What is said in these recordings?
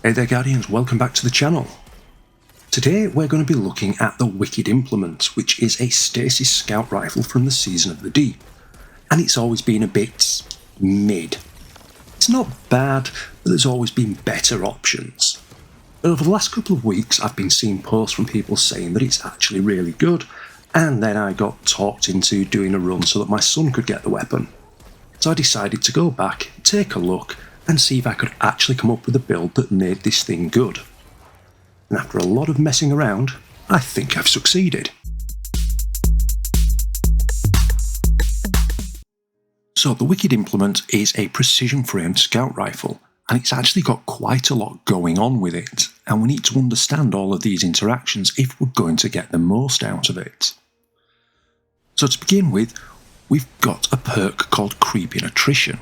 Hey there Guardians, welcome back to the channel. Today we're going to be looking at the Wicked Implement, which is a stasis scout rifle from the Season of the Deep, and it's always been a bit mid. It's not bad, but there's always been better options. But over the last couple of weeks I've been seeing posts from people saying that it's actually really good, and then I got talked into doing a run so that my son could get the weapon. So I decided to go back, take a look, and see if I could actually come up with a build that made this thing good. And after a lot of messing around, I think I've succeeded. So the Wicked Implement is a precision framed scout rifle, and it's actually got quite a lot going on with it, and we need to understand all of these interactions if we're going to get the most out of it. So to begin with, we've got a perk called Creeping Attrition,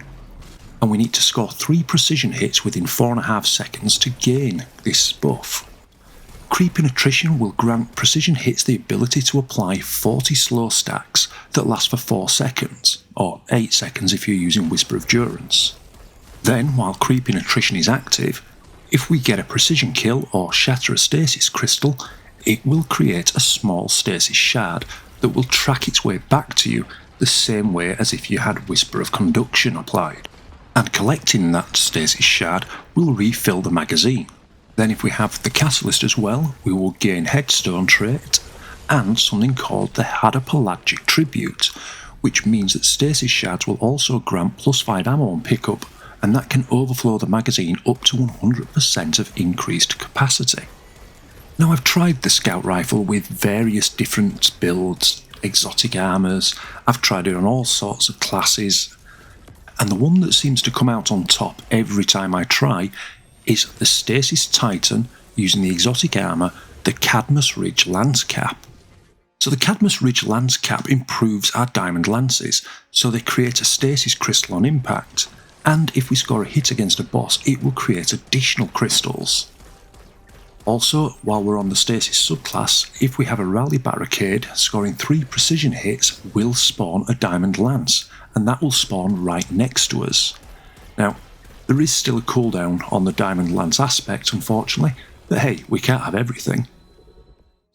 and we need to score 3 precision hits within 4.5 seconds to gain this buff. Creeping Attrition will grant precision hits the ability to apply 40 slow stacks that last for 4 seconds, or 8 seconds if you're using Whisper of Durance. Then, while Creeping Attrition is active, if we get a precision kill or shatter a stasis crystal, it will create a small stasis shard that will track its way back to you the same way as if you had Whisper of Conduction applied. And collecting that stasis shard will refill the magazine. Then if we have the Catalyst as well, we will gain Headstone trait and something called the Hadapelagic Tribute, which means that stasis shards will also grant +5 ammo on pickup, and that can overflow the magazine up to 100% of increased capacity. Now I've tried the scout rifle with various different builds, Exotc Armours, I've tried it on all sorts of classes, and the one that seems to come out on top every time I try is the Stasis Titan using the Exotc Armour, the Cadmus Ridge Lance Cap. So the Cadmus Ridge Lance Cap improves our diamond lances, so they create a stasis crystal on impact, and if we score a hit against a boss it will create additional crystals. Also, while we're on the stasis subclass, if we have a rally barricade, scoring 3 precision hits will spawn a diamond lance, and that will spawn right next to us. Now, there is still a cooldown on the diamond lance aspect, unfortunately, but hey, we can't have everything.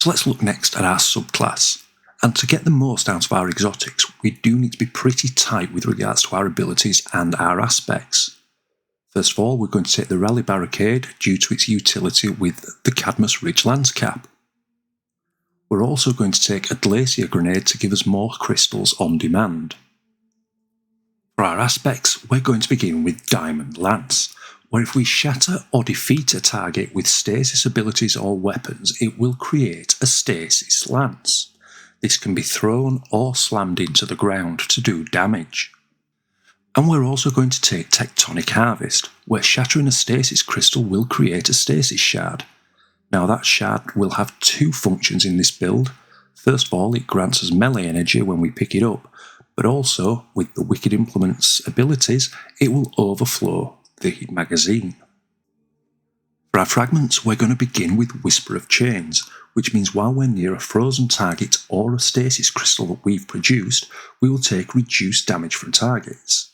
So let's look next at our subclass, and to get the most out of our exotics, we do need to be pretty tight with regards to our abilities and our aspects. First of all, we're going to take the Rally Barricade due to its utility with the Cadmus Ridge Lance Cap. We're also going to take a Glacier Grenade to give us more crystals on demand. For our aspects, we're going to begin with Diamond Lance, where if we shatter or defeat a target with stasis abilities or weapons, it will create a stasis lance. This can be thrown or slammed into the ground to do damage. And we're also going to take Tectonic Harvest, where shattering a stasis crystal will create a stasis shard. Now that shard will have 2 functions in this build. First of all, it grants us melee energy when we pick it up, but also, with the Wicked Implement's abilities, it will overflow the magazine. For our fragments, we're going to begin with Whisper of Chains, which means while we're near a frozen target or a stasis crystal that we've produced, we will take reduced damage from targets.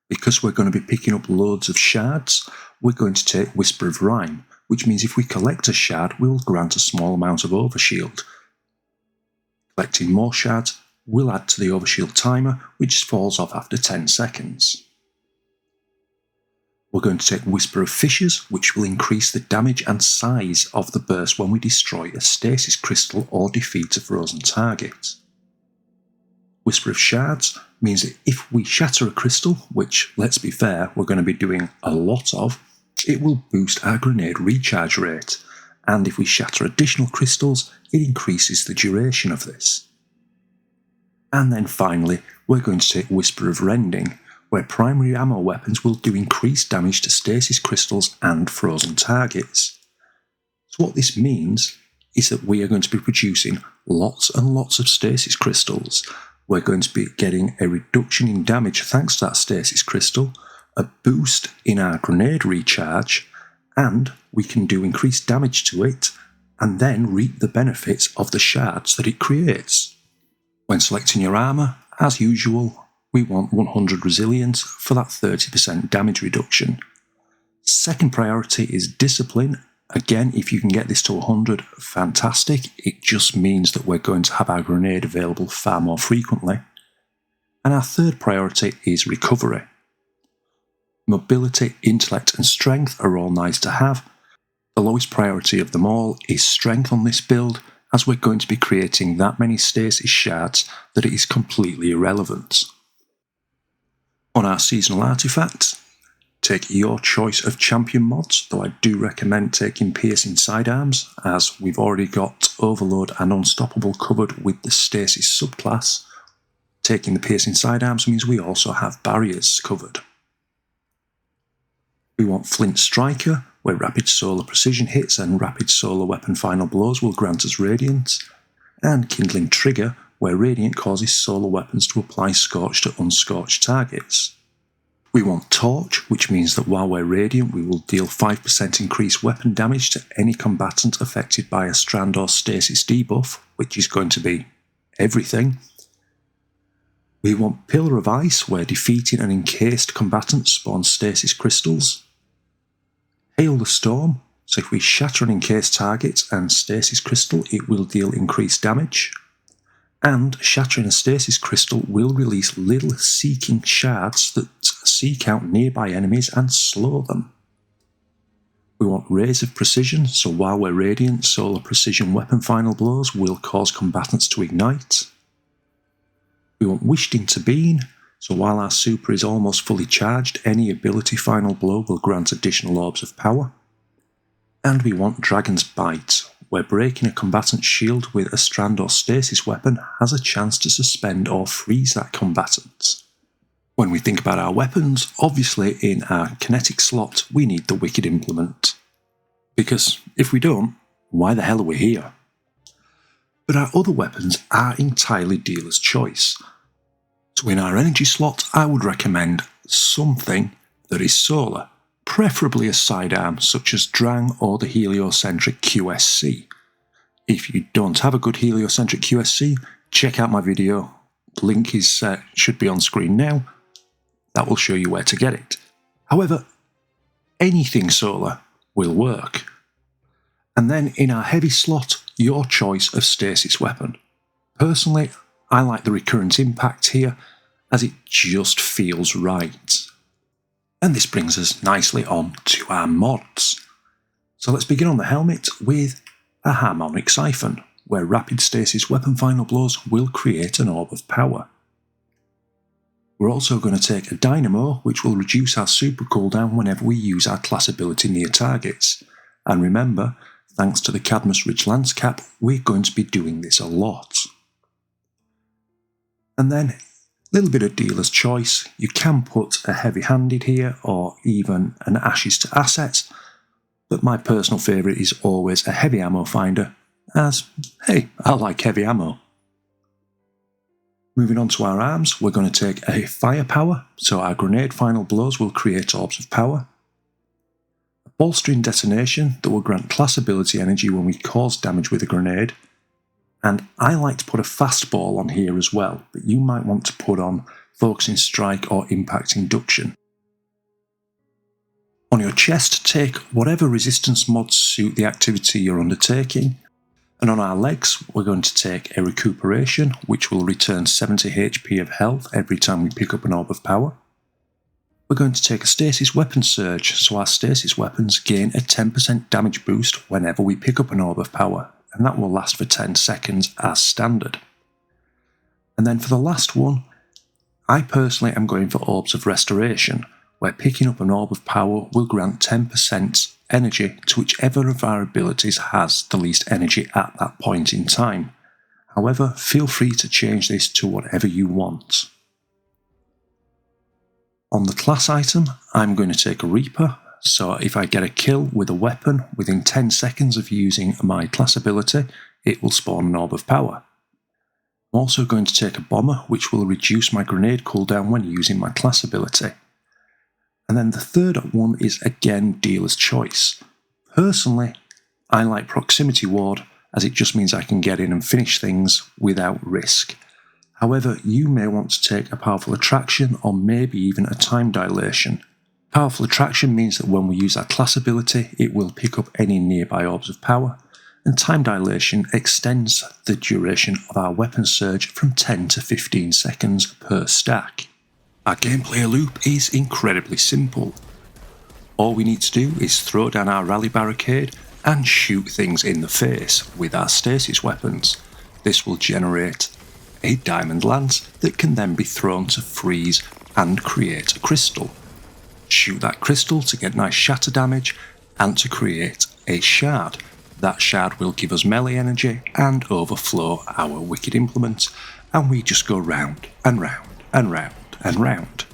Because we're going to be picking up loads of shards, we're going to take Whisper of Rime, which means if we collect a shard, we will grant a small amount of overshield. Collecting more shards will add to the overshield timer, which falls off after 10 seconds. We're going to take Whisper of Fissures, which will increase the damage and size of the burst when we destroy a stasis crystal or defeat a frozen target. Whisper of Shards means that if we shatter a crystal, which, let's be fair, we're going to be doing a lot of, it will boost our grenade recharge rate, and if we shatter additional crystals, it increases the duration of this. And then finally, we're going to take Whisper of Rending, where primary ammo weapons will do increased damage to stasis crystals and frozen targets. So what this means is that we are going to be producing lots and lots of stasis crystals. We're going to be getting a reduction in damage thanks to that stasis crystal, a boost in our grenade recharge, and we can do increased damage to it, and then reap the benefits of the shards that it creates. When selecting your armour, as usual, we want 100 resilience for that 30% damage reduction. Second priority is discipline. Again, if you can get this to 100, fantastic. It just means that we're going to have our grenade available far more frequently. And our third priority is recovery. Mobility, intellect and strength are all nice to have. The lowest priority of them all is strength on this build, as we're going to be creating that many stasis shards that it is completely irrelevant. On our seasonal artifacts, take your choice of champion mods, though I do recommend taking piercing sidearms, as we've already got Overload and Unstoppable covered with the stasis subclass. Taking the piercing sidearms means we also have barriers covered. We want Flint Striker, where rapid solar precision hits and rapid solar weapon final blows will grant us Radiant, and Kindling Trigger, where Radiant causes solar weapons to apply Scorch to unscorched targets. We want Torch, which means that while we're Radiant we will deal 5% increased weapon damage to any combatant affected by a strand or stasis debuff, which is going to be everything. We want Pillar of Ice, where defeating an encased combatant spawns stasis crystals. Hail the Storm, so if we shatter an encased target and stasis crystal, it will deal increased damage. And shattering a stasis crystal will release little seeking shards that seek out nearby enemies and slow them. We want Rays of Precision, so while we're Radiant, solar precision weapon final blows will cause combatants to ignite. We want Wished into Being, so while our super is almost fully charged, any ability final blow will grant additional orbs of power. And we want Dragon's Bite, where breaking a combatant's shield with a strand or stasis weapon has a chance to suspend or freeze that combatant. When we think about our weapons, obviously in our kinetic slot we need the Wicked Implement. Because if we don't, why the hell are we here? But our other weapons are entirely dealer's choice. So in our energy slot, I would recommend something that is solar, preferably a sidearm such as Drang or the heliocentric QSC. If you don't have a good heliocentric QSC, check out my video. The link should be on screen now. That will show you where to get it. However, anything solar will work. And then in our heavy slot, your choice of stasis weapon. Personally, I like the Recurrent Impact here, as it just feels right. And this brings us nicely on to our mods. So let's begin on the helmet with a Harmonic Siphon, where rapid stasis weapon final blows will create an orb of power. We're also going to take a Dynamo, which will reduce our super cooldown whenever we use our class ability near targets. And remember, thanks to the Cadmus Ridge Lance Cap, we're going to be doing this a lot. And then, a little bit of dealer's choice. You can put a heavy-handed here, or even an Ashes to Assets, but my personal favourite is always a heavy ammo finder, as, hey, I like heavy ammo. Moving on to our arms, we're going to take a Firepower, so our grenade final blows will create orbs of power. A Bolstering Detonation that will grant class ability energy when we cause damage with a grenade. And I like to put a fastball on here as well, but you might want to put on Focusing Strike or Impact Induction. On your chest, take whatever resistance mods suit the activity you're undertaking. And on our legs, we're going to take a Recuperation, which will return 70 HP of health every time we pick up an Orb of Power. We're going to take a Stasis Weapon Surge, so our Stasis weapons gain a 10% damage boost whenever we pick up an Orb of Power, and that will last for 10 seconds as standard. And then for the last one, I personally am going for Orbs of Restoration, where picking up an Orb of Power will grant 10% energy to whichever of our abilities has the least energy at that point in time. However, feel free to change this to whatever you want. On the class item, I'm going to take a Reaper, so if I get a kill with a weapon within 10 seconds of using my class ability, it will spawn an Orb of Power. I'm also going to take a Bomber, which will reduce my grenade cooldown when using my class ability. And then the third one is again dealer's choice. Personally, I like Proximity Ward, as it just means I can get in and finish things without risk. However, you may want to take a Powerful Attraction or maybe even a Time Dilation. Powerful Attraction means that when we use our class ability, it will pick up any nearby orbs of power, and Time Dilation extends the duration of our weapon surge from 10 to 15 seconds per stack. Our gameplay loop is incredibly simple. All we need to do is throw down our rally barricade and shoot things in the face with our stasis weapons. This will generate a diamond lance that can then be thrown to freeze and create a crystal. Shoot that crystal to get nice shatter damage and to create a shard. That shard will give us melee energy and overflow our wicked implement, and we just go round and round and round and round.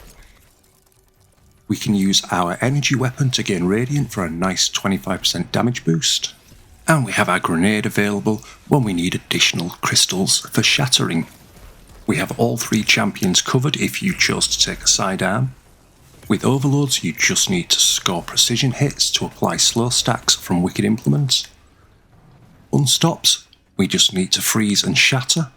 We can use our energy weapon to gain radiant for a nice 25% damage boost, and we have our grenade available when we need additional crystals for shattering. We have all three champions covered if you chose to take a sidearm. With overloads, you just need to score precision hits to apply slow stacks from wicked implements. Unstops, we just need to freeze and shatter,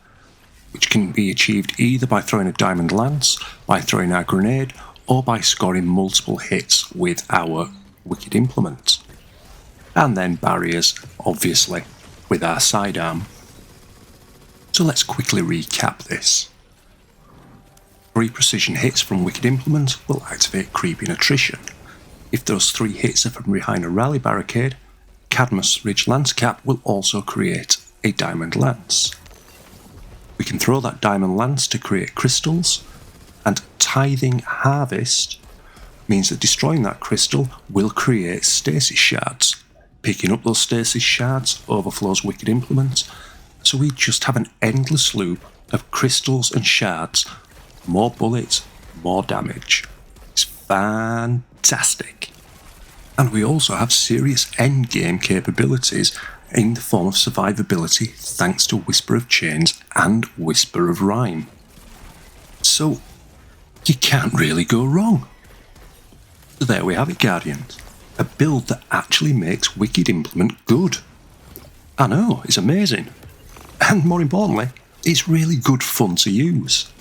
which can be achieved either by throwing a diamond lance, by throwing our grenade, or by scoring multiple hits with our wicked implement. And then barriers, obviously, with our sidearm. So let's quickly recap this. 3 precision hits from wicked implement will activate creeping attrition. If those 3 hits are from behind a rally barricade, Cadmus Ridge Lance Cap will also create a diamond lance. We can throw that diamond lance to create crystals, and Tithing Harvest means that destroying that crystal will create stasis shards. Picking up those stasis shards overflows wicked implement, so we just have an endless loop of crystals and shards, more bullets, more damage. It's fantastic. And we also have serious endgame capabilities in the form of survivability thanks to Whisper of Chains and Whisper of Rhyme. So you can't really go wrong. So there we have it, Guardians. A build that actually makes Wicked Implement good. I know, it's amazing. And more importantly, it's really good fun to use.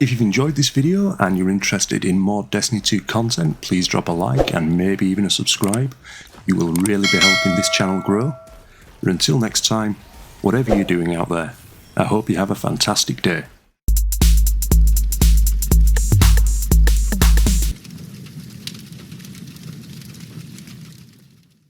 If you've enjoyed this video and you're interested in more Destiny 2 content, please drop a like and maybe even a subscribe. You will really be helping this channel grow. But until next time, whatever you're doing out there, I hope you have a fantastic day.